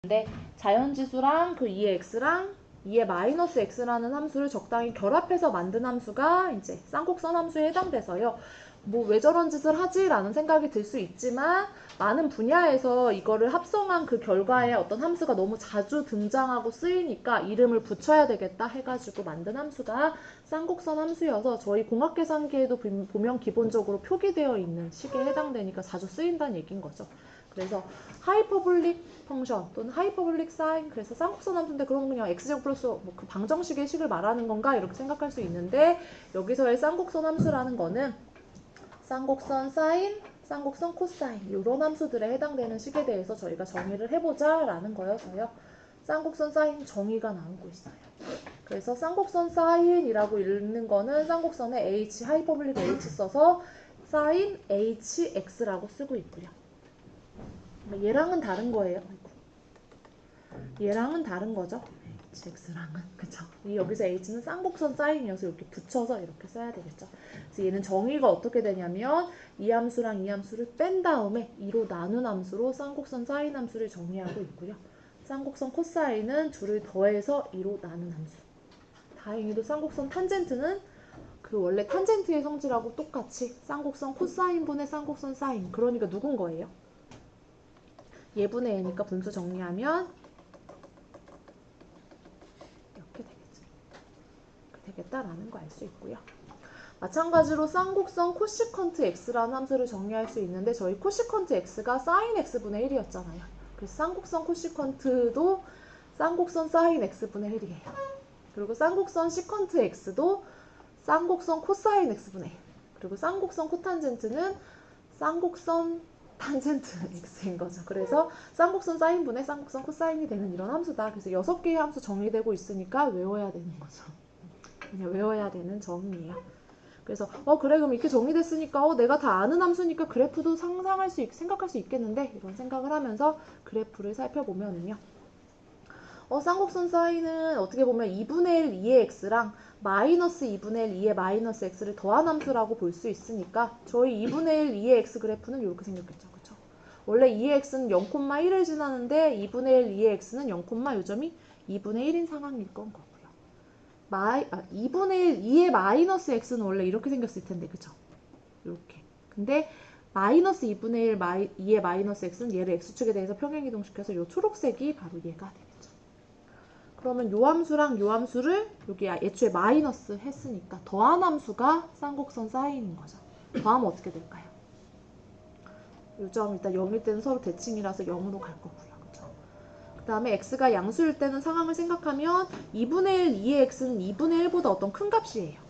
근데 자연지수랑 그 2의 x랑 2의 마이너스 x라는 함수를 적당히 결합해서 만든 함수가 이제 쌍곡선 함수에 해당돼서요. 뭐 왜 저런 짓을 하지? 라는 생각이 들 수 있지만 많은 분야에서 이거를 합성한 그 결과에 어떤 함수가 너무 자주 등장하고 쓰이니까 이름을 붙여야 되겠다 해가지고 만든 함수가 쌍곡선 함수여서 저희 공학계산기에도 보면 기본적으로 표기되어 있는 식에 해당되니까 자주 쓰인다는 얘기인 거죠. 그래서 하이퍼볼릭 펑션 또는 하이퍼볼릭 사인, 그래서 쌍곡선 함수인데 그럼 그냥 x제곱 플러스 뭐 그 방정식의 식을 말하는 건가 이렇게 생각할 수 있는데, 여기서의 쌍곡선 함수라는 거는 쌍곡선 사인, 쌍곡선 코사인 이런 함수들에 해당되는 식에 대해서 저희가 정의를 해보자 라는 거여서요. 쌍곡선 사인 정의가 나오고 있어요. 그래서 쌍곡선 사인이라고 읽는 거는 쌍곡선에 h, 하이퍼볼릭 h 써서 사인 hx라고 쓰고 있고요. 얘랑은 다른 거예요. 얘랑은 다른 거죠. hx랑은. 그쵸? 이 여기서 h는 쌍곡선 사인이어서 이렇게 붙여서 이렇게 써야 되겠죠. 그래서 얘는 정의가 어떻게 되냐면 이 함수랑 이 함수를 뺀 다음에 2로 나눈 함수로 쌍곡선 사인 함수를 정의하고 있고요. 쌍곡선 코사인은 둘을 더해서 2로 나눈 함수. 다행히도 쌍곡선 탄젠트는 그 원래 탄젠트의 성질하고 똑같이 쌍곡선 코사인분의 쌍곡선 사인. 그러니까 누군 거예요? 예분의 a니까 분수 정리하면 이렇게 되겠죠. 되겠다라는 거 알 수 있고요. 마찬가지로 쌍곡선 코시컨트 x라는 함수를 정리할 수 있는데 저희 코시컨트 x가 사인 x분의 1이었잖아요. 그래서 쌍곡선 코시컨트도 쌍곡선 사인 x분의 1이에요. 그리고 쌍곡선 시컨트 x도 쌍곡선 코사인 x분의 1. 그리고 쌍곡선 코탄젠트는 쌍곡선 탄젠트 x인 거죠. 그래서 쌍곡선 사인분의 쌍곡선 코사인이 되는 이런 함수다. 그래서 6개의 함수 정리되고 있으니까 외워야 되는 거죠. 그냥 외워야 되는 정의예요. 그래서 그래 그럼 이렇게 정리됐으니까 내가 다 아는 함수니까 그래프도 상상할 수 생각할 수 있겠는데 이런 생각을 하면서 그래프를 살펴보면은요. 쌍곡선 사인은 어떻게 보면 2분의 1 2의 x랑 마이너스 2분의 1 2의 마이너스 x를 더한 함수라고 볼 수 있으니까 저희 2분의 1 2의 x 그래프는 이렇게 생겼겠죠. 그쵸? 원래 2의 x는 0,1을 지나는데 2분의 1 2의 x는 0, 요점이 2분의 1인 상황일 건 거고요. 2분의 1 2의 마이너스 x는 원래 이렇게 생겼을 텐데 그쵸? 이렇게. 근데 마이너스 2분의 1 2의 마이너스 x는 얘를 x축에 대해서 평행이동시켜서 이 초록색이 바로 얘가 되겠죠. 그러면 요 함수랑 요 함수를 여기 애초에 마이너스 했으니까 더한 함수가 쌍곡선 사인인 거죠. 더하면 어떻게 될까요? 요점 일단 0일 때는 서로 대칭이라서 0으로 갈 거고요. 그 다음에 x가 양수일 때는 상황을 생각하면 2분의 1 2의 x는 2분의 1보다 어떤 큰 값이에요.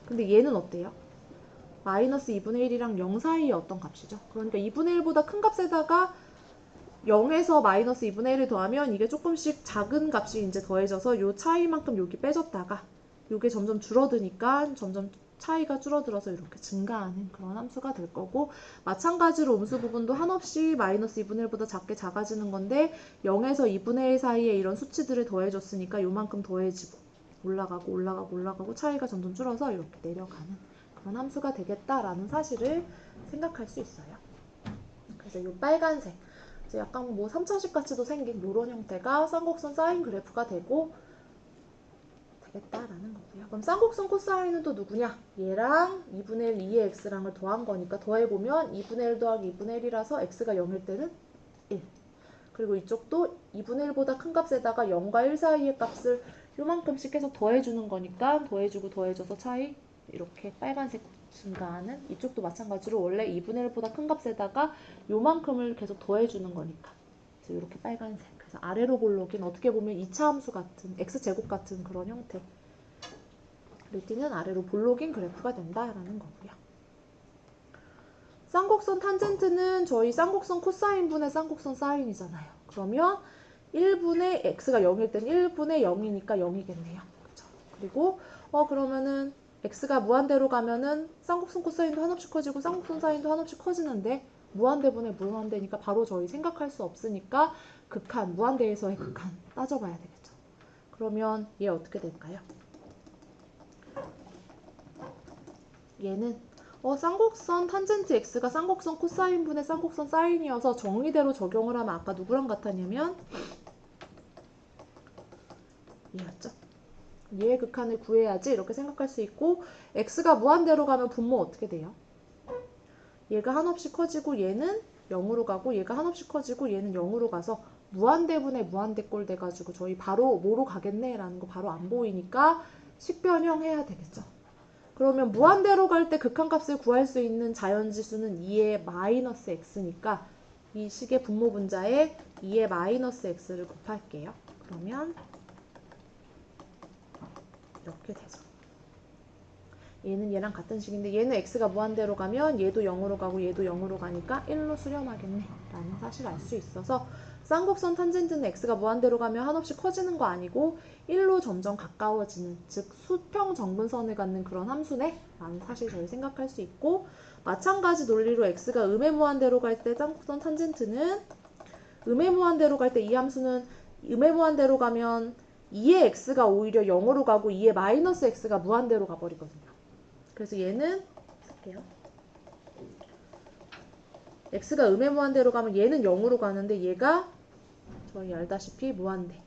근데 얘는 어때요? 마이너스 2분의 1이랑 0 사이의 어떤 값이죠. 그러니까 2분의 1보다 큰 값에다가 0에서 마이너스 2분의 1을 더하면 이게 조금씩 작은 값이 이제 더해져서 요 차이만큼 여기 빼졌다가 요게 점점 줄어드니까 점점 차이가 줄어들어서 이렇게 증가하는 그런 함수가 될 거고, 마찬가지로 음수 부분도 한없이 마이너스 2분의 1보다 작게 작아지는 건데 0에서 2분의 1 사이에 이런 수치들을 더해줬으니까 요만큼 더해지고 올라가고 올라가고 올라가고 차이가 점점 줄어서 이렇게 내려가는 그런 함수가 되겠다라는 사실을 생각할 수 있어요. 그래서 이 빨간색 약간 뭐 3차식 같이도 생긴 이런 형태가 쌍곡선 사인 그래프가 되고 되겠다라는 거고요. 그럼 쌍곡선 코사인은 또 누구냐? 얘랑 2분의 1 2의 x랑을 더한 거니까 더해보면 2분의 1 더하기 2분의 1이라서 x가 0일 때는 1. 그리고 이쪽도 2분의 1보다 큰 값에다가 0과 1 사이의 값을 요만큼씩 계속 더해주는 거니까 더해주고 더해줘서 차이 이렇게 빨간색 증가하는, 이쪽도 마찬가지로 원래 2분의 1보다 큰 값에다가 요만큼을 계속 더해주는 거니까 이렇게 빨간색. 그래서 아래로 볼록인 어떻게 보면 2차 함수 같은 x제곱 같은 그런 형태. 리딩은 아래로 볼록인 그래프가 된다라는 거고요. 쌍곡선 탄젠트는 저희 쌍곡선 코사인분의 쌍곡선 사인이잖아요. 그러면 1분의 x가 0일 땐 1분의 0이니까 0이겠네요. 그쵸? 그리고 그러면은 x가 무한대로 가면은 쌍곡선 코사인도 한없이 커지고 쌍곡선 사인도 한없이 커지는데 무한대분의 무한대니까 바로 저희 생각할 수 없으니까 극한, 무한대에서의 극한 따져봐야 되겠죠. 그러면 얘 어떻게 될까요? 얘는 쌍곡선 탄젠트 x가 쌍곡선 코사인분의 쌍곡선 사인이어서 정의대로 적용을 하면 아까 누구랑 같았냐면 이해했죠? 얘의 극한을 구해야지 이렇게 생각할 수 있고 x가 무한대로 가면 분모 어떻게 돼요? 얘가 한없이 커지고 얘는 0으로 가고 얘가 한없이 커지고 얘는 0으로 가서 무한대분의 무한대꼴 돼가지고 저희 바로 뭐로 가겠네 라는 거 바로 안 보이니까 식변형 해야 되겠죠. 그러면 무한대로 갈 때 극한값을 구할 수 있는 자연지수는 2의 마이너스 x니까 이 식의 분모 분자에 2의 마이너스 x를 곱할게요. 그러면 이렇게 되죠. 얘는 얘랑 같은 식인데 얘는 x가 무한대로 가면 얘도 0으로 가고 얘도 0으로 가니까 1로 수렴하겠네 라는 사실을 알 수 있어서 쌍곡선 탄젠트는 x가 무한대로 가면 한없이 커지는 거 아니고 1로 점점 가까워지는, 즉 수평 정분선을 갖는 그런 함수네 라는 사실 저희 생각할 수 있고, 마찬가지 논리로 x가 음의 무한대로 갈 때 쌍곡선 탄젠트는 음의 무한대로 갈 때 이 함수는 음의 무한대로 가면 2의 x가 오히려 0으로 가고 2의 마이너스 x가 무한대로 가버리거든요. 그래서 얘는 쓸게요. x가 음의 무한대로 가면 얘는 0으로 가는데 얘가 저희 알다시피 무한대.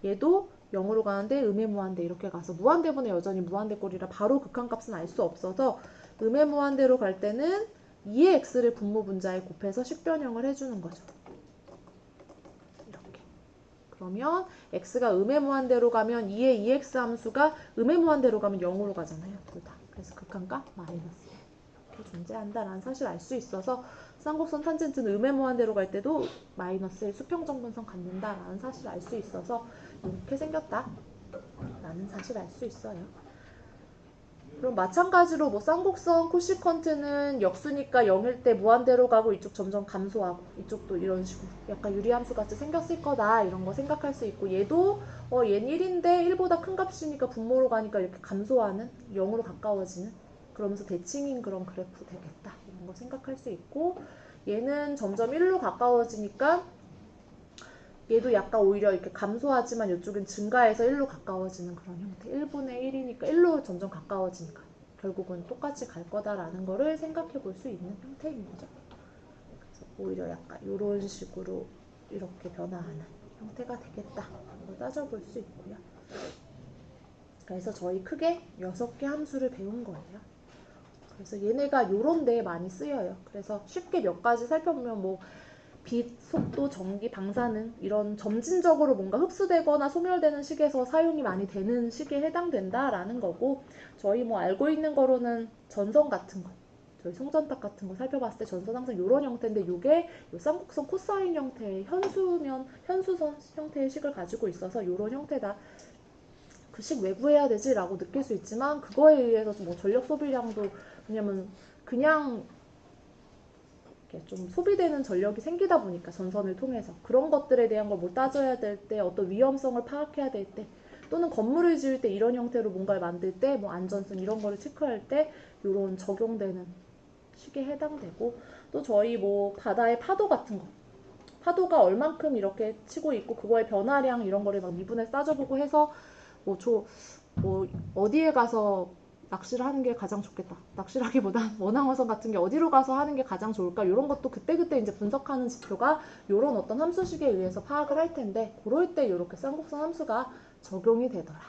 얘도 0으로 가는데 음의 무한대 이렇게 가서 무한대분의 여전히 무한대꼴이라 바로 극한값은 알 수 없어서 음의 무한대로 갈 때는 2의 x를 분모 분자에 곱해서 식변형을 해주는 거죠. 이렇게. 그러면 x가 음의 무한대로 가면 2의 2x 함수가 음의 무한대로 가면 0으로 가잖아요. 둘 다. 그래서 극한값 마이너스 이렇게 존재한다라는 사실을 알 수 있어서 쌍곡선 탄젠트는 음의 무한대로 갈 때도 마이너스의 수평정분선 갖는다라는 사실을 알 수 있어서 이렇게 생겼다라는 사실을 알 수 있어요. 그럼 마찬가지로 뭐 쌍곡선 코시컨트는 역수니까 0일 때 무한대로 가고 이쪽 점점 감소하고 이쪽도 이런 식으로 약간 유리함수 같이 생겼을 거다 이런 거 생각할 수 있고, 얘도 얘는 1인데 1보다 큰 값이니까 분모로 가니까 이렇게 감소하는 0으로 가까워지는 그러면서 대칭인 그런 그래프 되겠다 이런 거 생각할 수 있고, 얘는 점점 1로 가까워지니까 얘도 약간 오히려 이렇게 감소하지만 이쪽은 증가해서 1로 가까워지는 그런 형태. 1분의 1이니까 1로 점점 가까워지니까 결국은 똑같이 갈 거다라는 거를 생각해 볼 수 있는 형태인 거죠. 그래서 오히려 약간 이런 식으로 이렇게 변화하는 형태가 되겠다. 이걸 따져볼 수 있고요. 그래서 저희 크게 6개 함수를 배운 거예요. 그래서 얘네가 요런 데에 많이 쓰여요. 그래서 쉽게 몇 가지 살펴보면 뭐 빛, 속도, 전기, 방사능 이런 점진적으로 뭔가 흡수되거나 소멸되는 식에서 사용이 많이 되는 식에 해당된다라는 거고, 저희 뭐 알고 있는 거로는 전선 같은 거, 저희 송전탑 같은 거 살펴봤을 때 전선 항상 이런 형태인데 요게 요 쌍곡선 코사인 형태의 현수선 형태의 식을 가지고 있어서 이런 형태다. 그 식 왜 구해야 되지? 라고 느낄 수 있지만 그거에 의해서 뭐 전력 소비량도, 왜냐면 그냥 좀 소비되는 전력이 생기다 보니까 전선을 통해서 그런 것들에 대한 걸 뭐 따져야 될 때, 어떤 위험성을 파악해야 될 때, 또는 건물을 지을 때 이런 형태로 뭔가를 만들 때 뭐 안전성 이런 거를 체크할 때 이런 적용되는 식에 해당되고, 또 저희 뭐 바다의 파도 같은 거, 파도가 얼만큼 이렇게 치고 있고 그거의 변화량 이런 거를 막 미분해서 따져보고 해서 뭐 어디에 가서 낚시를 하는 게 가장 좋겠다. 낚시라기보다 원앙어선 같은 게 어디로 가서 하는 게 가장 좋을까? 이런 것도 그때그때 이제 분석하는 지표가 이런 어떤 함수식에 의해서 파악을 할 텐데, 그럴 때 이렇게 쌍곡선 함수가 적용이 되더라.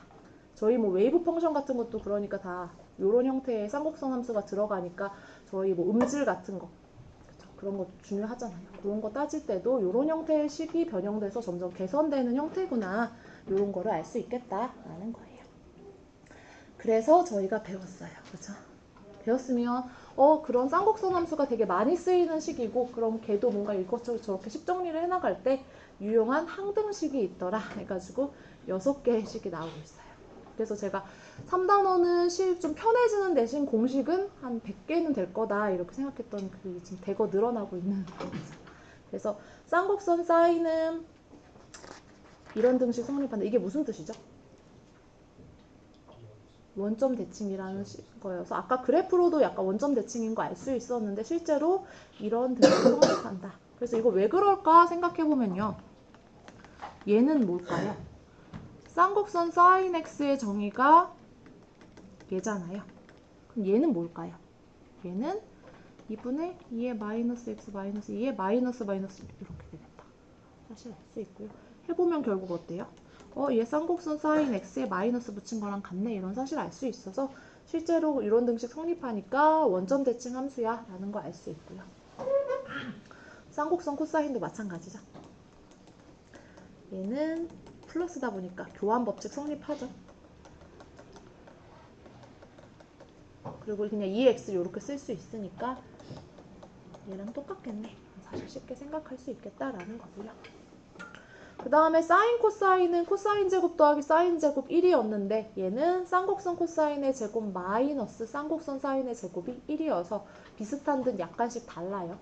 저희 뭐 웨이브 펑션 같은 것도 그러니까 다 이런 형태의 쌍곡선 함수가 들어가니까 저희 뭐 음질 같은 거, 그런 거 중요하잖아요. 그런 거 따질 때도 이런 형태의 식이 변형돼서 점점 개선되는 형태구나. 이런 거를 알 수 있겠다라는 거예요. 그래서 저희가 배웠어요. 그죠? 배웠으면 그런 쌍곡선 함수가 되게 많이 쓰이는 식이고, 그럼 걔도 뭔가 이것저것 저렇게 식 정리를 해나갈 때 유용한 항등식이 있더라 해가지고 6개의 식이 나오고 있어요. 그래서 제가 3단원은 실 좀 편해지는 대신 공식은 한 100개는 될 거다 이렇게 생각했던 그 지금 대거 늘어나고 있는 거죠. 그래서 쌍곡선 사인은 이런 등식 성립한다. 이게 무슨 뜻이죠? 원점 대칭이라는 거여서 아까 그래프로도 약간 원점 대칭인 거 알 수 있었는데 실제로 이런 등식을 성립한다. 그래서 이거 왜 그럴까 생각해보면요. 얘는 뭘까요? 쌍곡선 sin x의 정의가 얘잖아요. 그럼 얘는 뭘까요? 얘는 2분의 2의 마이너스 x 마이너스 2의 마이너스 이렇게 되겠다. 사실 알 수 있고요. 해보면 결국 어때요? 얘 쌍곡선 사인 x에 마이너스 붙인 거랑 같네 이런 사실을 알 수 있어서 실제로 이론 등식 성립하니까 원점 대칭 함수야 라는 거 알 수 있고요. 쌍곡선 코사인도 마찬가지죠. 얘는 플러스다 보니까 교환 법칙 성립하죠. 그리고 그냥 2x 이렇게 쓸 수 있으니까 얘랑 똑같겠네. 사실 쉽게 생각할 수 있겠다라는 거고요. 그 다음에 사인 코사인은 코사인 제곱 더하기 사인 제곱 1이었는데 얘는 쌍곡선 코사인의 제곱 마이너스 쌍곡선 사인의 제곱이 1이어서 비슷한 듯 약간씩 달라요.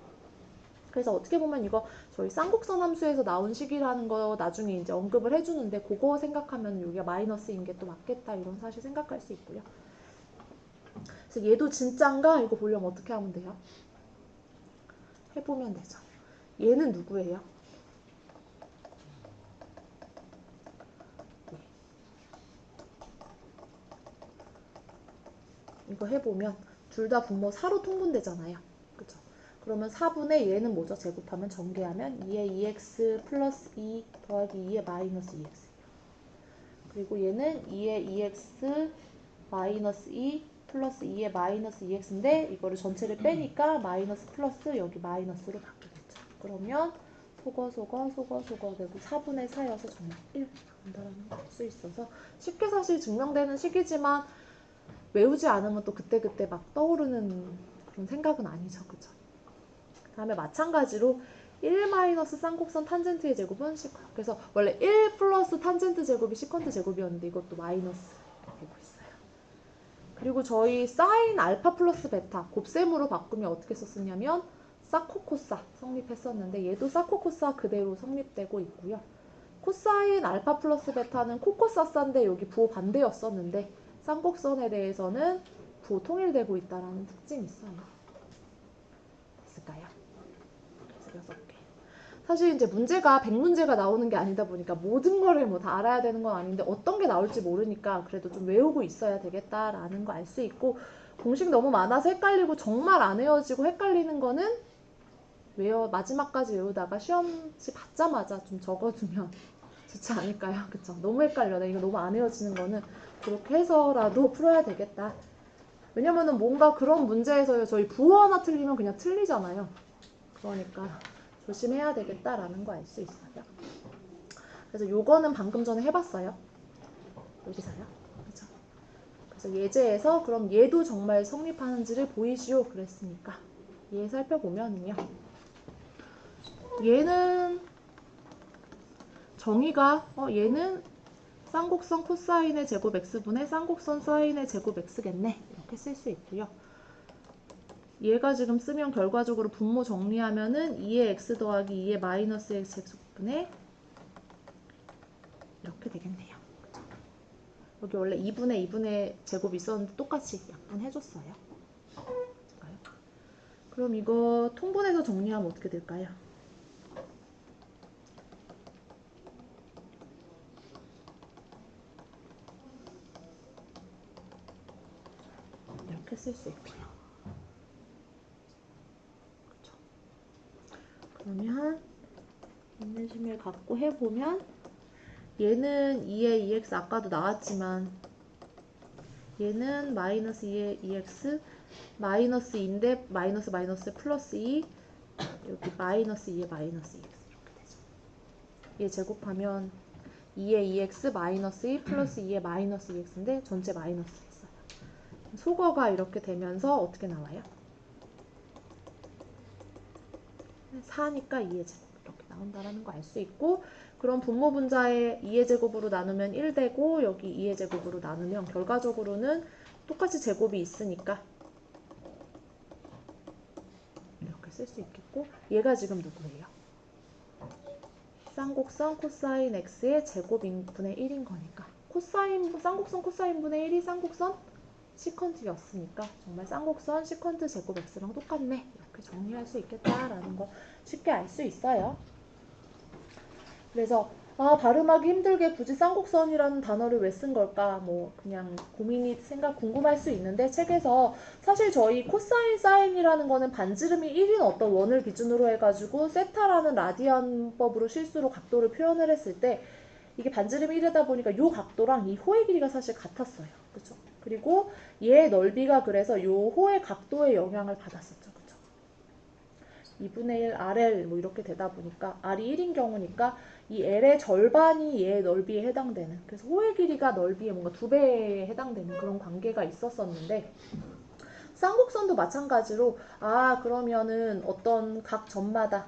그래서 어떻게 보면 이거 저희 쌍곡선 함수에서 나온 식이라는 거 나중에 이제 언급을 해주는데 그거 생각하면 여기가 마이너스인 게 또 맞겠다 이런 사실 생각할 수 있고요. 그래서 얘도 진짠가 이거 보려면 어떻게 하면 돼요? 해보면 되죠. 얘는 누구예요? 이거 해보면 둘 다 분모 4로 통분되잖아요. 그죠? 그러면 4분의 얘는 뭐죠? 제곱하면 전개하면 2의 2x 플러스 2 더하기 2의 마이너스 2x. 그리고 얘는 2의 2x 마이너스 2 플러스 2의 마이너스 2x인데 이거를 전체를 빼니까 마이너스 플러스 여기 마이너스로 바뀌겠죠. 그러면 속어 되고 4분의 4여서 정말 1 나온다는 걸 알 수 있어서 쉽게 사실 증명되는 식이지만 외우지 않으면 또 그때그때 막 떠오르는 그런 생각은 아니죠. 그죠? 그 다음에 마찬가지로 1 마이너스 쌍곡선 탄젠트의 제곱은 시컨트. 그래서 원래 1 플러스 탄젠트 제곱이 시컨트 제곱이었는데 이것도 마이너스 되고 있어요. 그리고 저희 사인 알파 플러스 베타 곱셈으로 바꾸면 어떻게 썼었냐면 사코코사 성립했었는데 얘도 사코코사 그대로 성립되고 있고요. 코사인 알파 플러스 베타는 코코사사인데 여기 부호 반대였었는데 쌍곡선에 대해서는 부호 통일되고 있다는 특징이 있어요. 됐을까요? 그래서 6개. 사실 이제 문제가 100문제가 나오는 게 아니다 보니까 모든 거를 뭐 다 알아야 되는 건 아닌데 어떤 게 나올지 모르니까 그래도 좀 외우고 있어야 되겠다라는 거 알 수 있고 공식 너무 많아서 헷갈리고 정말 안 외워지고 헷갈리는 거는 마지막까지 외우다가 시험지 받자마자 좀 적어두면 좋지 않을까요? 그쵸? 너무 헷갈려. 나 이거 너무 안 외워지는 거는 그렇게 해서라도 풀어야 되겠다. 왜냐면은 뭔가 그런 문제에서 저희 부호 하나 틀리면 그냥 틀리잖아요. 그러니까 조심해야 되겠다라는 거 알 수 있어요. 그래서 요거는 방금 전에 해봤어요. 여기서요. 그죠? 그래서 예제에서 그럼 얘도 정말 성립하는지를 보이시오 그랬으니까 얘 살펴보면은요. 얘는 정의가 얘는 쌍곡선 코사인의 제곱 x분의 쌍곡선 사인의 제곱 x겠네. 이렇게 쓸 수 있고요. 얘가 지금 쓰면 결과적으로 분모 정리하면은 2의 x 더하기 2의 마이너스 x 제곱분의 이렇게 되겠네요. 그쵸? 여기 원래 2분의 제곱이 있었는데 똑같이 약분해줬어요. 그럼 이거 통분해서 정리하면 어떻게 될까요? 이렇게 쓸 수 있고요. 그쵸? 그러면 인내심을 갖고 해보면 얘는 2의 2x 아까도 나왔지만 얘는 마이너스 2의 2x 마이너스 2인데 마이너스 마이너스 플러스 2 여기 마이너스 2의 마이너스 2x 이렇게 되죠. 얘 제곱하면 2의 2x 마이너스 2 플러스 2의 마이너스 2x인데 전체 마이너스 있어요. 속어가 이렇게 되면서 어떻게 나와요? 4니까 2의 제곱 이렇게 나온다는 거 알 수 있고 그럼 분모 분자에 2의 제곱으로 나누면 1 되고 여기 2의 제곱으로 나누면 결과적으로는 똑같이 제곱이 있으니까 이렇게 쓸 수 있겠고 얘가 지금 누구예요? 쌍곡선 코사인 x의 제곱분의 1인 거니까 쌍곡선 코사인분의 1이 쌍곡선 시컨트였으니까 정말 쌍곡선 시컨트 제곱 x랑 똑같네 이렇게 정리할 수 있겠다라는 거 쉽게 알 수 있어요. 그래서 발음하기 힘들게 굳이 쌍곡선이라는 단어를 왜 쓴 걸까 뭐 그냥 궁금할 수 있는데 책에서 사실 저희 코사인 사인이라는 거는 반지름이 1인 어떤 원을 기준으로 해가지고 세타라는 라디안법으로 실수로 각도를 표현을 했을 때 이게 반지름이 1이다 보니까 요 각도랑 이 호의 길이가 사실 같았어요. 그쵸? 그리고 얘의 넓이가 그래서 요 호의 각도에 영향을 받았었죠. 그쵸? 2분의 1 RL 뭐 이렇게 되다 보니까 R이 1인 경우니까 이 L의 절반이 얘의 넓이에 해당되는, 그래서 호의 길이가 넓이의 뭔가 2배에 해당되는 그런 관계가 있었었는데, 쌍곡선도 마찬가지로 그러면은 어떤 각 점마다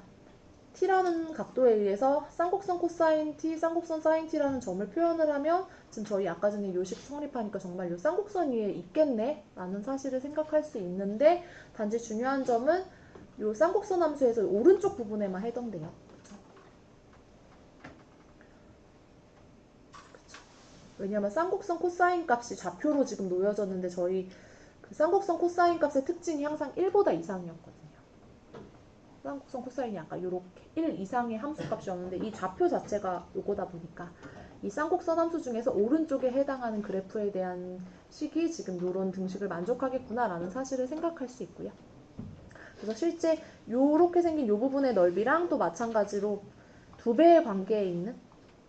t라는 각도에 의해서 쌍곡선 코사인 t, 쌍곡선 사인 t라는 점을 표현을 하면 지금 저희 아까 전에 요식 성립하니까 정말 요 쌍곡선 위에 있겠네 라는 사실을 생각할 수 있는데, 단지 중요한 점은 요 쌍곡선 함수에서 오른쪽 부분에만 해당돼요. 그쵸? 왜냐하면 쌍곡선 코사인 값이 좌표로 지금 놓여졌는데 저희 그 쌍곡선 코사인 값의 특징이 항상 1보다 이상이었거든요. 쌍곡선 코사인이 아까 요렇게 1 이상의 함수값이었는데 이 좌표 자체가 요거다 보니까 이 쌍곡선 함수 중에서 오른쪽에 해당하는 그래프에 대한 식이 지금 요런 등식을 만족하겠구나라는 사실을 생각할 수 있고요. 그래서 실제 요렇게 생긴 요 부분의 넓이랑 또 마찬가지로 2배의 관계에 있는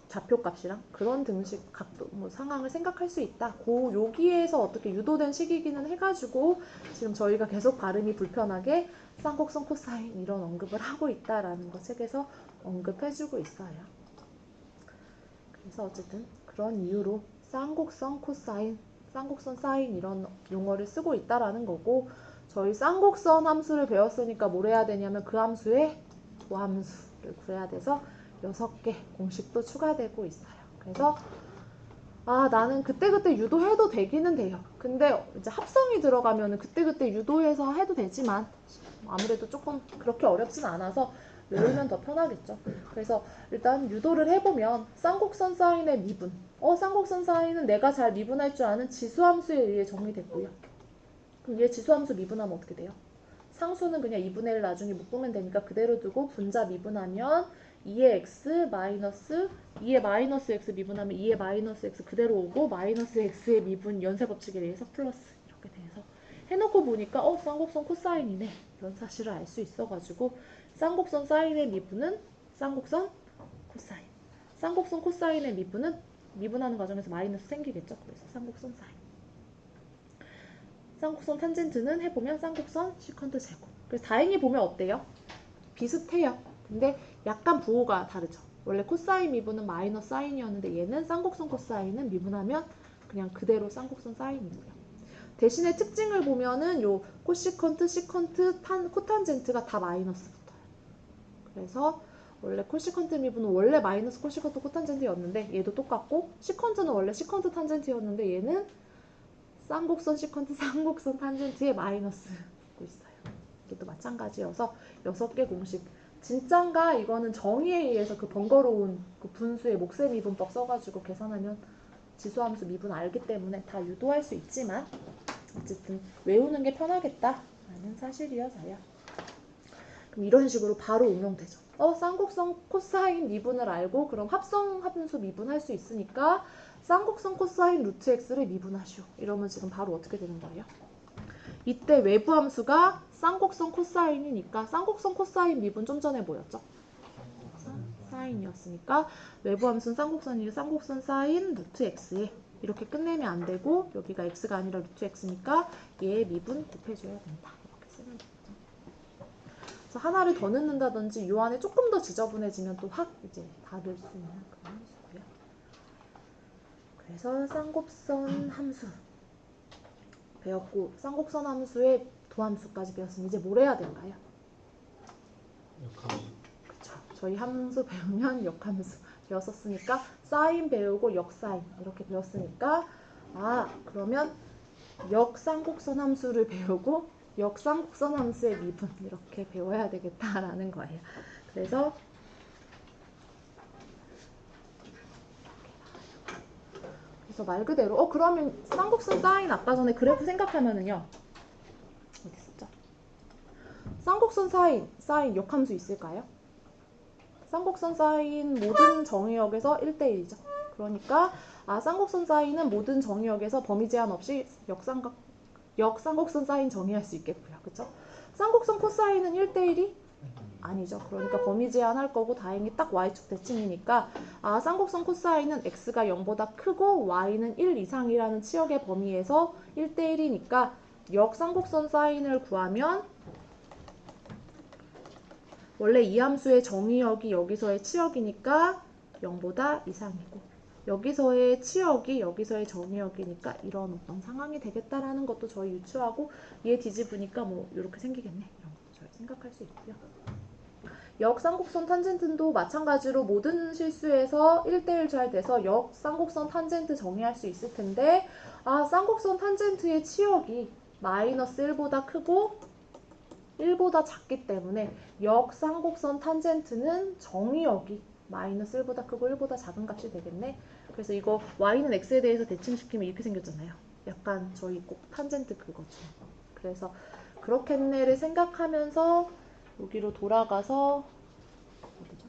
좌표값이랑 그런 등식 각도 뭐 상황을 생각할 수 있다. 여기에서 어떻게 유도된 식이기는 해가지고 지금 저희가 계속 발음이 불편하게 쌍곡선 코사인 이런 언급을 하고 있다라는 거 책에서 언급해주고 있어요. 그래서 어쨌든 그런 이유로 쌍곡선 코사인, 쌍곡선 사인 이런 용어를 쓰고 있다라는 거고, 저희 쌍곡선 함수를 배웠으니까 뭘 해야 되냐면 그 함수의 도함수를 구해야 돼서 6개 공식도 추가되고 있어요. 그래서 나는 그때그때 유도해도 되기는 돼요. 근데 이제 합성이 들어가면 그때그때 유도해서 해도 되지만 아무래도 조금 그렇게 어렵진 않아서 외우면 더 편하겠죠. 그래서 일단 유도를 해보면 쌍곡선 사인의 미분, 쌍곡선 사인은 내가 잘 미분할 줄 아는 지수함수에 의해 정의됐고요. 그럼 얘 지수함수 미분하면 어떻게 돼요? 상수는 그냥 2분의 1 나중에 묶으면 되니까 그대로 두고 분자 미분하면 2의 x 마이너스 2의 마이너스 x 미분하면 2의 마이너스 x 그대로 오고 마이너스 x의 미분 연쇄 법칙에 의해서 플러스 이렇게 돼서 해놓고 보니까 쌍곡선 코사인이네 이런 사실을 알 수 있어가지고 쌍곡선 사인의 미분은 쌍곡선 코사인, 쌍곡선 코사인의 미분은 미분하는 과정에서 마이너스 생기겠죠. 그래서 쌍곡선 사인. 쌍곡선 탄젠트는 해보면 쌍곡선 시컨트 제곱. 그래서 다행히 보면 어때요? 비슷해요. 근데 약간 부호가 다르죠. 원래 코사인 미분은 마이너스 사인이었는데 얘는 쌍곡선 코사인은 미분하면 그냥 그대로 쌍곡선 사인이고요. 대신에 특징을 보면은 요 코시컨트, 시컨트, 코탄젠트가 다 마이너스 붙어요. 그래서 원래 코시컨트 미분은 원래 마이너스 코시컨트 코탄젠트였는데 얘도 똑같고, 시컨트는 원래 시컨트 탄젠트였는데 얘는 쌍곡선 시컨트, 쌍곡선 탄젠트에 마이너스 붙고 있어요. 이것도 마찬가지여서 6개 공식. 진짠가 이거는 정의에 의해서 그 번거로운 그 분수의 몫의 미분법 써가지고 계산하면 지수함수 미분 알기 때문에 다 유도할 수 있지만 어쨌든 외우는 게 편하겠다라는 사실이어서요. 그럼 이런 식으로 바로 응용되죠. 쌍곡선 코사인 미분을 알고 그럼 합성함수 미분할 수 있으니까 쌍곡선 코사인 루트 x를 미분하시오. 이러면 지금 바로 어떻게 되는 거예요? 이때 외부 함수가 쌍곡선 코사인이니까 쌍곡선 코사인 미분 좀 전에 뭐였죠? 사인이었으니까 외부 함수는 쌍곡선이니까 쌍곡선 사인 루트 x에 이렇게 끝내면 안 되고 여기가 x가 아니라 루트 x니까 얘의 미분 곱해줘야 된다. 이렇게 쓰면 되죠. 그래서 하나를 더 넣는다든지 요 안에 조금 더 지저분해지면 또 확 이제 다 넣을 수 있는 그런 함수고요. 그래서 쌍곡선 함수 배웠고 쌍곡선 함수의 도함수까지 배웠으면 이제 뭘 해야 될까요? 역함수. 그쵸. 저희 함수 배우면 역함수 배웠었으니까 사인 배우고 역사인 이렇게 배웠으니까 그러면 역쌍곡선 함수를 배우고 역쌍곡선 함수의 미분 이렇게 배워야 되겠다라는 거예요. 그래서 말 그대로 그러면 쌍곡선 사인 아까 전에 그래프 생각하면은요. 어디 있었죠? 쌍곡선 사인 역함수 있을까요? 쌍곡선 사인 모든 정의역에서 1대1이죠. 그러니까 쌍곡선 사인은 모든 정의역에서 범위 제한 없이 역쌍곡선 사인 정의할 수 있겠고요. 그쵸? 쌍곡선 코사인은 1대1이 아니죠. 그러니까 범위 제한할 거고 다행히 딱 y축 대칭이니까 아 쌍곡선 코사인은 x가 0보다 크고 y는 1 이상이라는 치역의 범위에서 1대1이니까 역쌍곡선 사인을 구하면 원래 이 함수의 정의역이 여기서의 치역이니까 0보다 이상이고 여기서의 치역이 여기서의 정의역이니까 이런 어떤 상황이 되겠다라는 것도 저희 유추하고 얘 뒤집으니까 뭐 이렇게 생기겠네. 이런 것도 저희 생각할 수 있고요. 역쌍곡선 탄젠트도 마찬가지로 모든 실수에서 1대1 잘 돼서 역쌍곡선 탄젠트 정의할 수 있을 텐데 아 쌍곡선 탄젠트의 치역이 마이너스 1보다 크고 1보다 작기 때문에 역쌍곡선 탄젠트는 정의역이 마이너스 1보다 크고 1보다 작은 값이 되겠네. 그래서 이거 y는 x에 대해서 대칭시키면 이렇게 생겼잖아요. 약간 저희 꼭 탄젠트 그거죠. 그래서 그렇겠네를 생각하면서 여기로 돌아가서 어디죠?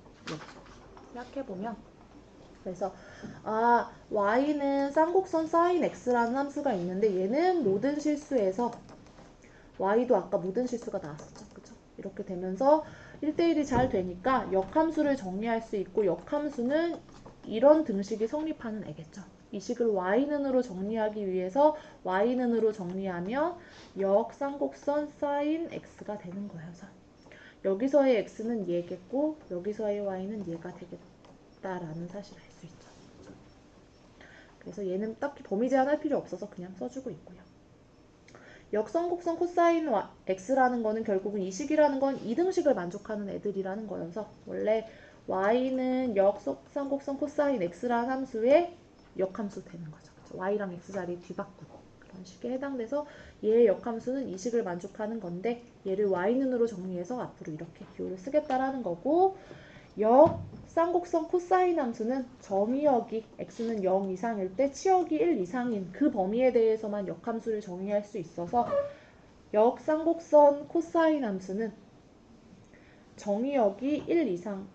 생각해보면 그래서 아 y는 쌍곡선 sin x라는 함수가 있는데 얘는 모든 실수에서 y도 아까 모든 실수가 나왔었죠. 그쵸? 이렇게 되면서 1대1이 잘 되니까 역함수를 정리할 수 있고 역함수는 이런 등식이 성립하는 애겠죠. 이 식을 y는으로 정리하기 위해서 y는으로 정리하면 역쌍곡선 sin x가 되는 거여서 여기서의 x는 얘겠고 여기서의 y는 얘가 되겠다라는 사실을 알 수 있죠. 그래서 얘는 딱히 범위 제한할 필요 없어서 그냥 써주고 있고요. 역쌍곡선 코사인 x라는 거는 결국은 이 식이라는 건 이등식을 만족하는 애들이라는 거여서 원래 y는 역쌍곡선 코사인 x라는 함수의 역함수 되는 거죠. y랑 x 자리 뒤바꾸고 그런 식에 해당돼서 얘의 역함수는 이 식을 만족하는 건데 얘를 y는으로 정리해서 앞으로 이렇게 비호를 쓰겠다라는 거고 역쌍곡선 코사인 함수는 정의역이 x는 0 이상일 때 치역이 1 이상인 그 범위에 대해서만 역함수를 정의할 수 있어서 역쌍곡선 코사인 함수는 정의역이 1 이상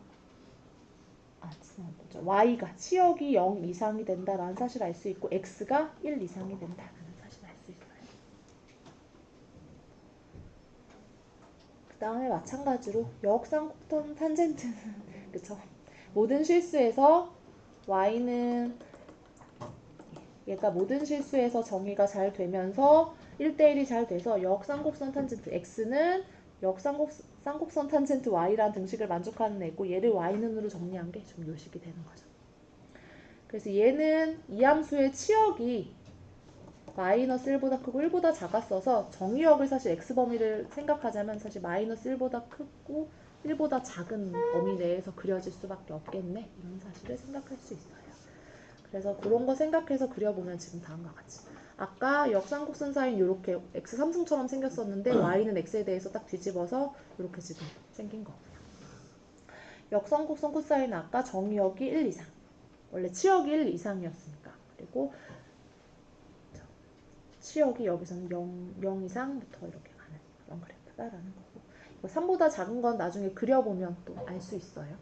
y가 치역이 0 이상이 된다라는 사실을 알 수 있고 x가 1 이상이 된다라는 사실을 알 수 있어요. 그 다음에 마찬가지로 역쌍곡선 탄젠트는 그쵸? 모든 실수에서 y는 얘가 모든 실수에서 정의가 잘 되면서 1대1이 잘 돼서 역쌍곡선 탄젠트 x는 역쌍곡선 탄젠트 y라는 등식을 만족하는 애고 얘를 y는으로 정리한 게 좀 요식이 되는 거죠. 그래서 얘는 이 함수의 치역이 마이너스 1보다 크고 1보다 작았어서 정의역을 사실 x범위를 생각하자면 사실 마이너스 1보다 크고 1보다 작은 범위 내에서 그려질 수밖에 없겠네. 이런 사실을 생각할 수 있어요. 그래서 그런 거 생각해서 그려보면 지금 다음과 같이 아까 역쌍곡선 사인 이렇게 x 3승처럼 생겼었는데 y는 x에 대해서 딱 뒤집어서 이렇게 지금 생긴 거고요. 역쌍곡선 코사인은 아까 정의역이 1 이상 원래 치역이 1 이상이었으니까 그리고 치역이 여기서는 0 이상부터 이렇게 가는 그런 그래프다라는 거고 이거 3보다 작은 건 나중에 그려보면 또 알 수 있어요.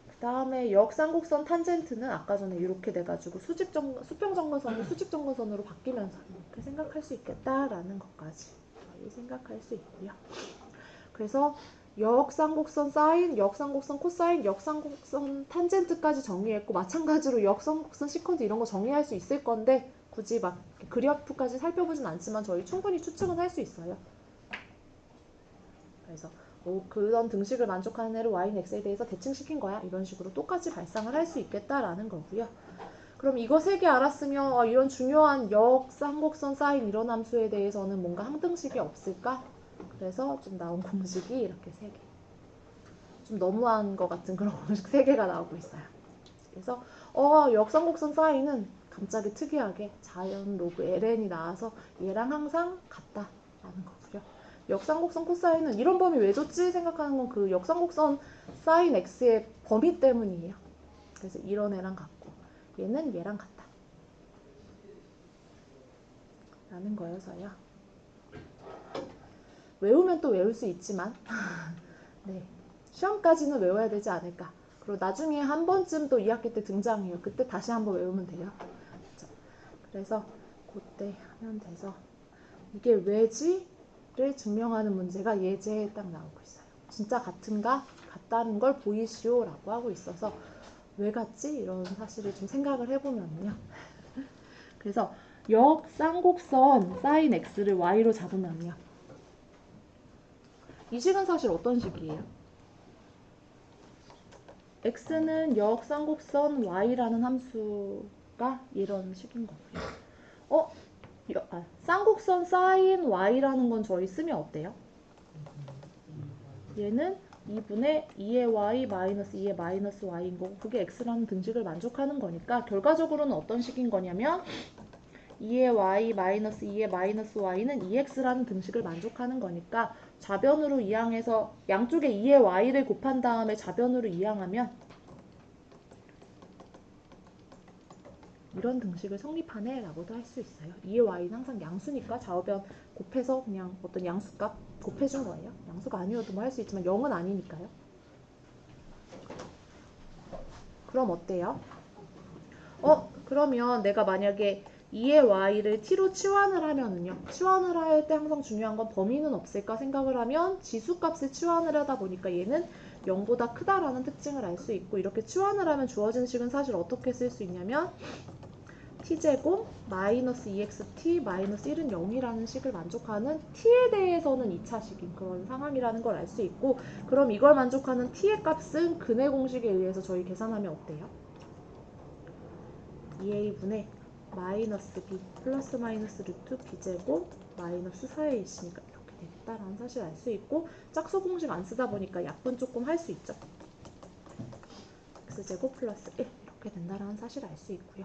그 다음에 역쌍곡선 탄젠트는 아까 전에 이렇게 돼가지고 수평정근선이 수직정근선으로 바뀌면서 이렇게 생각할 수 있겠다라는 것까지 저희 생각할 수 있고요. 그래서 역쌍곡선 사인, 역쌍곡선 코사인, 역쌍곡선 탄젠트까지 정리했고 마찬가지로 역쌍곡선 시컨트 이런 거 정리할 수 있을 건데 굳이 막 그래프까지 살펴보진 않지만 저희 충분히 추측은 할 수 있어요. 그래서 그런 등식을 만족하는 애를 y는 x에 대해서 대칭시킨 거야. 이런 식으로 똑같이 발상을 할 수 있겠다라는 거고요. 그럼 이거 3개 알았으면 이런 중요한 역쌍곡선 사인 이런 함수에 대해서는 뭔가 항등식이 없을까? 그래서 좀 나온 공식이 이렇게 3개. 좀 너무한 것 같은 그런 공식 3개가 나오고 있어요. 그래서 역쌍곡선 사인은 갑자기 특이하게 자연 로그 ln이 나와서 얘랑 항상 같다라는 거고요. 역쌍곡선 코사인은 이런 범위 왜 줬지 생각하는 건 그 역쌍곡선 사인 x의 범위 때문이에요. 그래서 이런 애랑 같고 얘는 얘랑 같다 라는 거여서요. 외우면 또 외울 수 있지만 네, 시험까지는 외워야 되지 않을까. 그리고 나중에 한 번쯤 또 2학기 때 등장해요. 그때 다시 한번 외우면 돼요. 그렇죠? 그래서 그때 하면 돼서 이게 왜지? 증명하는 문제가 예제에 딱 나오고 있어요. 진짜 같은가? 같다는 걸 보이시오 라고 하고 있어서 왜 같지? 이런 사실을 좀 생각을 해보면요. 그래서 역쌍곡선 sin x를 y로 잡으면요. 이 식은 사실 어떤 식이에요? x는 역쌍곡선 y라는 함수가 이런 식인 거고요. 쌍곡선 sin y라는 건 저희 쓰면 어때요? 얘는 2분의 2의 y 마이너스 2의 마이너스 y인 거고 그게 x라는 등식을 만족하는 거니까 결과적으로는 어떤 식인 거냐면 2의 y 마이너스 2의 마이너스 y는 2x라는 등식을 만족하는 거니까 좌변으로 이항해서 양쪽에 2의 y를 곱한 다음에 좌변으로 이항하면 이런 등식을 성립하네 라고도 할 수 있어요. 2의 y는 항상 양수니까 좌우변 곱해서 그냥 어떤 양수값 곱해준 거예요. 양수가 아니어도 뭐 할 수 있지만 0은 아니니까요. 그럼 어때요? 그러면 내가 만약에 2의 y를 t로 치환을 하면은요. 치환을 할 때 항상 중요한 건 범위는 없을까 생각을 하면 지수값을 치환을 하다 보니까 얘는 0보다 크다라는 특징을 알 수 있고 이렇게 치환을 하면 주어진 식은 사실 어떻게 쓸 수 있냐면 t제곱 마이너스 2xt 마이너스 1은 0이라는 식을 만족하는 t에 대해서는 2차식인 그런 상황이라는 걸 알 수 있고 그럼 이걸 만족하는 t의 값은 근해 공식에 의해서 저희 계산하면 어때요? 2a분의 마이너스 b 플러스 마이너스 루트 b제곱 마이너스 4의 1이니까 이렇게 되겠다라는 사실을 알 수 있고 짝수 공식 안 쓰다 보니까 약분 조금 할 수 있죠. x제곱 플러스 1 이렇게 된다라는 사실을 알 수 있고요.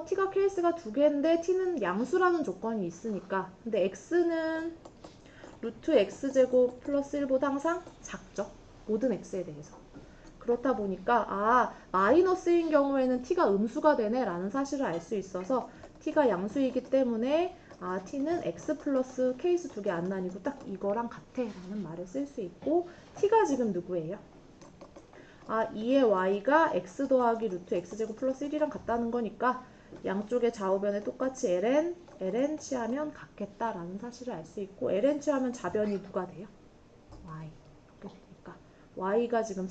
t가 케이스가 두 개인데 t는 양수라는 조건이 있으니까 근데 x는 루트 x제곱 플러스 1보다 항상 작죠. 모든 x에 대해서. 그렇다 보니까 마이너스인 경우에는 t가 음수가 되네 라는 사실을 알 수 있어서 t가 양수이기 때문에 t는 x 플러스 케이스 두 개 안 나뉘고 딱 이거랑 같아 라는 말을 쓸 수 있고 t가 지금 누구예요? 2의 y가 x 더하기 루트 x제곱 플러스 1이랑 같다는 거니까 양쪽의 좌우변에 똑같이 ln 취하면 같겠다라는 사실을 알 수 있고 ln 취하면 좌변이 누가 돼요? y 이렇게 되니까 y가 지금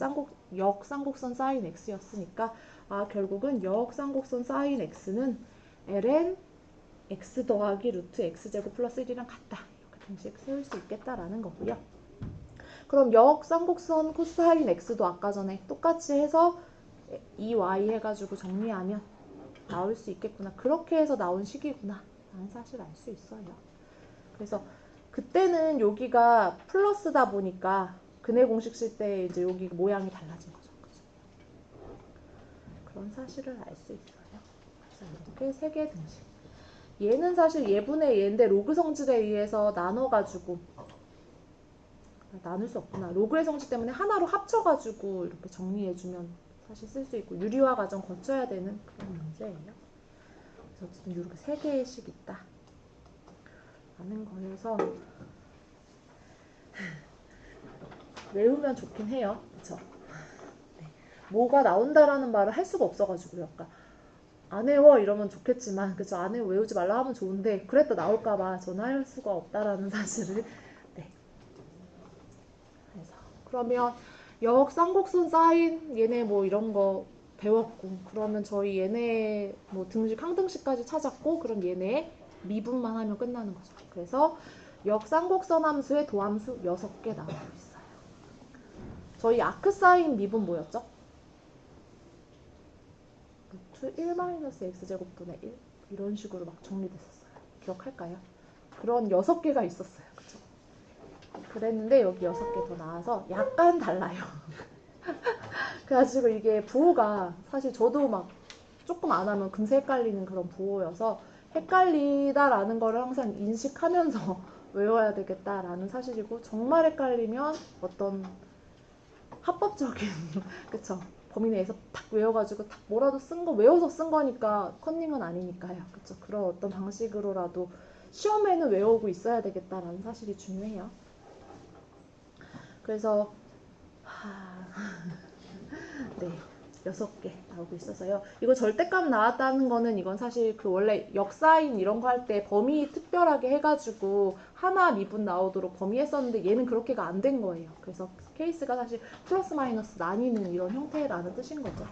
역쌍곡선 sin x였으니까 결국은 역쌍곡선 sin x는 ln x 더하기 루트 x제곱 플러스 1이랑 같다 이렇게 등식 세울 수 있겠다라는 거고요. 그럼 역쌍곡선 코사인 x도 아까 전에 똑같이 해서 2y 해가지고 정리하면 나올 수 있겠구나. 그렇게 해서 나온 식이구나 라는 사실을 알 수 있어요. 그래서 그때는 여기가 플러스다 보니까 근해 공식 쓸 때 이제 여기 모양이 달라진 거죠. 그죠? 그런 사실을 알 수 있어요. 그래서 이렇게 세 개 등식. 얘는 사실 예분의 얘인데 로그 성질에 의해서 나눠가지고 나눌 수 없구나. 로그의 성질 때문에 하나로 합쳐가지고 이렇게 정리해주면 사실 쓸 수 있고 유리화 과정 거쳐야 되는 그런 문제예요. 그래서 어쨌든 이렇게 세 개씩 있다 라는 거여서 외우면 좋긴 해요. 그쵸? 네. 뭐가 나온다라는 말을 할 수가 없어가지고요. 아까 안 외워 이러면 좋겠지만 그쵸? 안 외워 외우지 말라 하면 좋은데 그랬다 나올까봐 저는 할 수가 없다라는 사실을 네. 그래서 그러면 역쌍곡선 사인 얘네 뭐 이런 거 배웠고 그러면 저희 얘네 뭐 등식 항등식까지 찾았고 그럼 얘네 미분만 하면 끝나는 거죠. 그래서 역쌍곡선 함수의 도함수 6개 나오고 있어요. 저희 아크사인 미분 뭐였죠? 루트 1-x제곱분의 1 이런 식으로 막 정리됐었어요. 기억할까요? 그런 6개가 있었어요. 그쵸? 그랬는데 여기 6개 더 나와서 약간 달라요. 그래가지고 이게 부호가 사실 저도 막 조금 안 하면 금세 헷갈리는 그런 부호여서 헷갈리다라는 거를 항상 인식하면서 외워야 되겠다라는 사실이고 정말 헷갈리면 어떤 합법적인 그쵸 범위 내에서 탁 외워가지고 탁 뭐라도 쓴 거 외워서 쓴 거니까 컨닝은 아니니까요. 그쵸 그런 어떤 방식으로라도 시험에는 외우고 있어야 되겠다라는 사실이 중요해요. 그래서 네. 6개 나오고 있어서요. 이거 절대값 나왔다는 거는 이건 사실 그 원래 역사인 이런 거 할 때 범위 특별하게 해가지고 하나 미분 나오도록 범위했었는데 얘는 그렇게가 안 된 거예요. 그래서 케이스가 사실 플러스 마이너스 나뉘는 이런 형태라는 뜻인 거죠.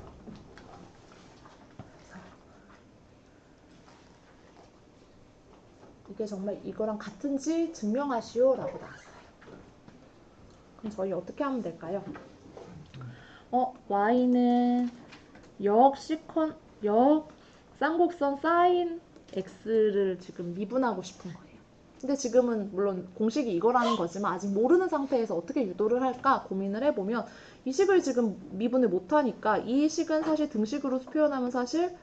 이게 정말 이거랑 같은지 증명하시오 라고 나왔어요. 그럼 저희 어떻게 하면 될까요? y는 역 쌍곡선 사인 x를 지금 미분하고 싶은 거예요. 근데 지금은 물론 공식이 이거라는 거지만 아직 모르는 상태에서 어떻게 유도를 할까 고민을 해보면 이 식을 지금 미분을 못하니까 이 식은 사실 등식으로 표현하면 사실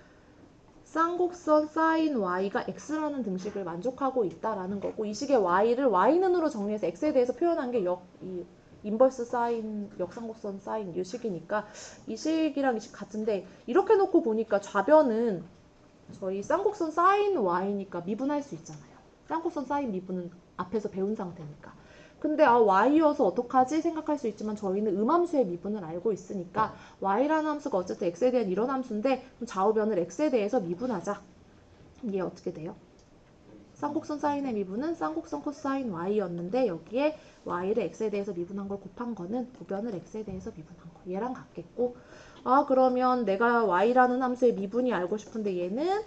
쌍곡선 사인 y가 x라는 등식을 만족하고 있다라는 거고 이 식의 y를 y는으로 정리해서 x에 대해서 표현한 게 인버스 사인, 역쌍곡선 사인 이 식이니까 이 식이랑 이 식 같은데 이렇게 놓고 보니까 좌변은 저희 쌍곡선 사인 y니까 미분할 수 있잖아요. 쌍곡선 사인 미분은 앞에서 배운 상태니까. 근데 y여서 어떡하지 생각할 수 있지만 저희는 음함수의 미분을 알고 있으니까 y라는 함수가 어쨌든 x에 대한 이런 함수인데 좌우변을 x에 대해서 미분하자. 이게 어떻게 돼요? 쌍곡선 사인의 미분은 쌍곡선 코사인 y였는데 여기에 y를 x에 대해서 미분한 걸 곱한 거는 우변을 x에 대해서 미분한 거. 얘랑 같겠고 그러면 내가 y라는 함수의 미분이 알고 싶은데 얘는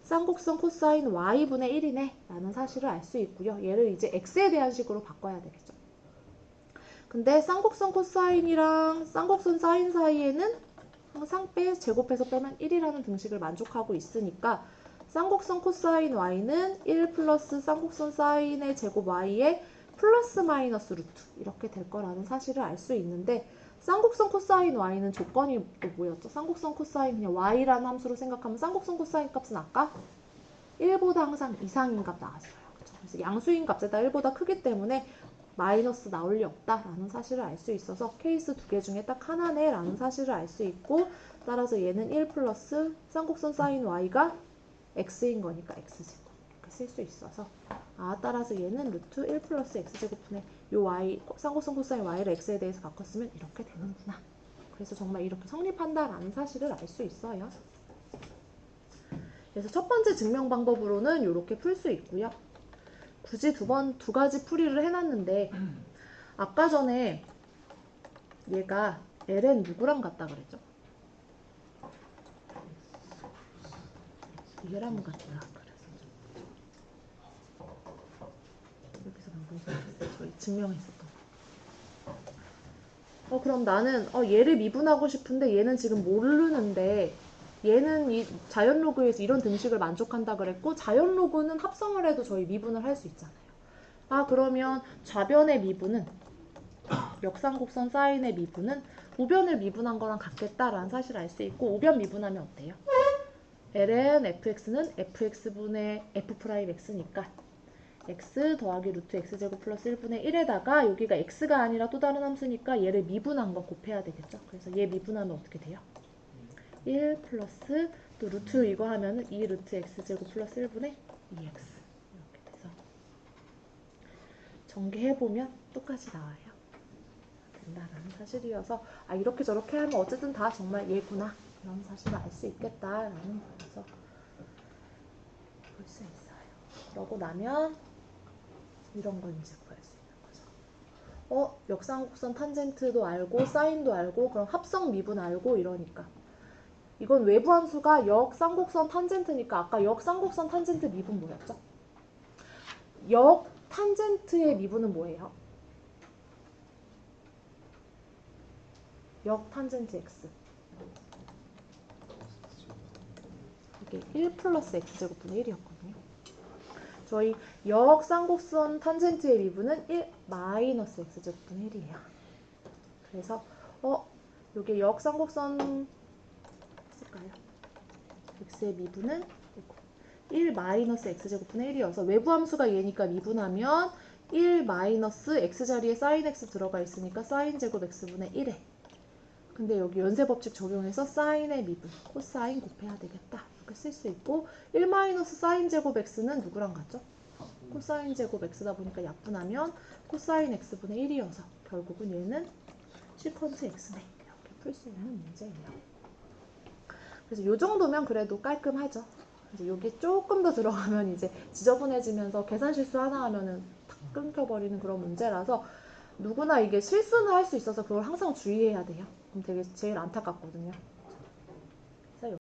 쌍곡선 코사인 y분의 1이네 라는 사실을 알 수 있고요. 얘를 이제 x에 대한 식으로 바꿔야 되겠죠. 근데 쌍곡선 코사인이랑 쌍곡선 사인 사이에는 항상 제곱해서 빼면 1이라는 등식을 만족하고 있으니까 쌍곡선 코사인 y는 1 플러스 쌍곡선 사인의 제곱 y의 플러스 마이너스 루트 이렇게 될 거라는 사실을 알 수 있는데 쌍곡선 코사인 y는 조건이 또 뭐였죠? 쌍곡선 코사인 그냥 y라는 함수로 생각하면 쌍곡선 코사인 값은 아까 1보다 항상 이상인 값 나왔어요. 그렇죠? 그래서 양수인 값에다 1보다 크기 때문에 마이너스 나올 리 없다라는 사실을 알 수 있어서 케이스 두 개 중에 딱 하나네 라는 사실을 알 수 있고 따라서 얘는 1 플러스 쌍곡선 사인 y가 x인 거니까 x제곱 이렇게 쓸 수 있어서 따라서 얘는 루트 1 플러스 x제곱분의 요 y 쌍곡선 코사인 y를 x에 대해서 바꿨으면 이렇게 되는구나. 그래서 정말 이렇게 성립한다라는 사실을 알 수 있어요. 그래서 첫 번째 증명 방법으로는 이렇게 풀 수 있고요. 굳이 두 가지 풀이를 해놨는데 아까 전에 얘가 ln 누구랑 같다 그랬죠? 얘랑 같다 그래서 여기서 방금 저희 증명했었던 거. 그럼 나는 얘를 미분하고 싶은데 얘는 지금 모르는데 얘는 이 자연 로그에서 이런 등식을 만족한다 그랬고 자연 로그는 합성을 해도 저희 미분을 할 수 있잖아요. 그러면 좌변의 미분은 역상곡선 사인의 미분은 우변을 미분한 거랑 같겠다라는 사실을 알 수 있고 우변 미분하면 어때요? ln fx는 fx분의 f'x니까 x 더하기 루트 x제곱 플러스 1분의 1에다가 여기가 x가 아니라 또 다른 함수니까 얘를 미분한 거 곱해야 되겠죠? 그래서 얘 미분하면 어떻게 돼요? 1 플러스 또 루트 이거 하면은 2 루트 x제곱 플러스 1분의 2x 이렇게 돼서 전개해보면 똑같이 나와요. 된다라는 사실이어서 이렇게 저렇게 하면 어쨌든 다 정말 얘구나 이런 사실을 알 수 있겠다라는 거여서 볼 수 있어요. 그러고 나면 이런 건 이제 구할 수 있는 거죠. 역상곡선 탄젠트도 알고 사인도 알고 그럼 합성 미분 알고 이러니까 이건 외부 함수가 역쌍곡선 탄젠트니까 아까 역쌍곡선 탄젠트 미분 뭐였죠? 역 탄젠트의 미분은 뭐예요? 역 탄젠트 x 이게 1 플러스 x제곱분의 1이었거든요. 저희 역 쌍곡선 탄젠트의 미분은 1 마이너스 x제곱분의 1이에요. 그래서 요게 역 쌍곡선 쓸까요? x의 미분은 1 마이너스 x제곱분의 1이어서 외부 함수가 얘니까 미분하면 1 마이너스 x자리에 sin x 들어가 있으니까 sin 제곱 x분의 1에 근데 여기 연쇄법칙 적용해서 사인의 미분, 코사인 곱해야 되겠다. 이렇게 쓸 수 있고 1 마이너스 사인 제곱 x는 누구랑 같죠? 코사인 제곱 x다 보니까 약분하면 코사인 x분의 1이어서 결국은 얘는 시퀀트 x네. 이렇게 풀 수 있는 문제예요. 그래서 요 정도면 그래도 깔끔하죠. 이제 여기 조금 더 들어가면 이제 지저분해지면서 계산 실수 하나 하면은 탁 끊겨버리는 그런 문제라서 누구나 이게 실수는 할 수 있어서 그걸 항상 주의해야 돼요. 그럼 되게 제일 안타깝거든요.